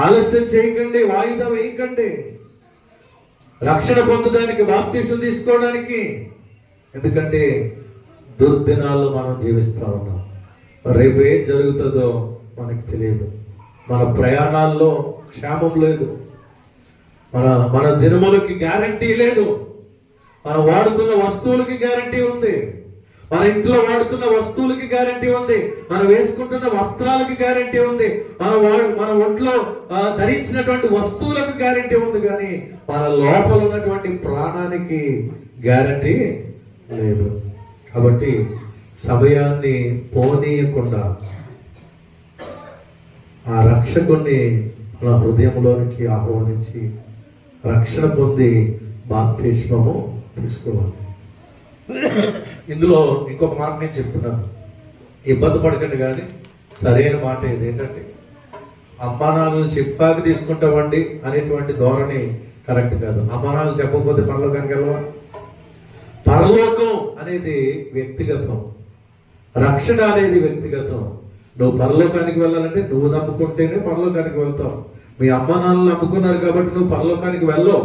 ఆలస్యం చేయకండి, వాయిదా వేయకండి రక్షణ పొందడానికి, బాప్తీసం తీసుకోవడానికి. ఎందుకంటే దుర్దినాల్లో మనం జీవిస్తూ ఉన్నాం. రేపు ఏం జరుగుతుందో మనకి తెలియదు. మన ప్రయాణాల్లో క్షేమం లేదు. మన దినములకి గ్యారంటీ లేదు. మనం వాడుతున్న వస్తువులకి గ్యారంటీ ఉంది. మన ఇంట్లో వాడుతున్న వస్తువులకి గ్యారంటీ ఉంది. మనం వేసుకుంటున్న వస్త్రాలకి గ్యారంటీ ఉంది. మన ఒంట్లో ధరించినటువంటి వస్తువులకు గ్యారంటీ ఉంది. కానీ మన లోపల ఉన్నటువంటి ప్రాణానికి గ్యారంటీ లేదు. కాబట్టి సమయాన్ని పోనీయకుండా ఆ రక్షకుణ్ణి మన హృదయంలోనికి ఆహ్వానించి రక్షణ పొంది బాప్తిస్మము తీసుకోవాలి. ఇందులో ఇంకొక మాట నేను చెప్తున్నాను, ఇబ్బంది పడకండి. కానీ సరైన మాట ఏంటంటే అమ్మానాలు చెప్పాక తీసుకుంటామండి అనేటువంటి ధోరణి కరెక్ట్ కాదు. అమ్మానాలు చెప్పకపోతే పరలోకానికి వెళ్ళవా? పరలోకం అనేది వ్యక్తిగతం, రక్షణ అనేది వ్యక్తిగతం. నువ్వు పరలోకానికి వెళ్ళాలంటే నువ్వు నమ్ముకుంటేనే పరలోకానికి వెళ్తావు. మీ అమ్మ నాన్నలు నమ్ముకున్నారు కాబట్టి నువ్వు పరలోకానికి వెళ్ళవు.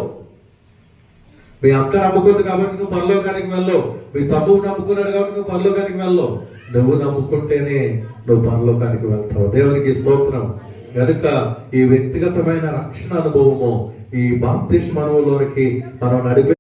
మీ అక్క నమ్ముకుంది కాబట్టి నువ్వు పరలోకానికి వెళ్ళవు. మీ తమ్ముడు నమ్ముకున్నాడు కాబట్టి నువ్వు పరలోకానికి వెళ్ళవు. నువ్వు నమ్ముకుంటేనే నువ్వు పరలోకానికి వెళ్తావు. దేవునికి స్తోత్రం. కనుక ఈ వ్యక్తిగతమైన రక్షణ అనుభవము ఈ బాప్తిస్మ అనుభవంలోనికి మనం నడిపే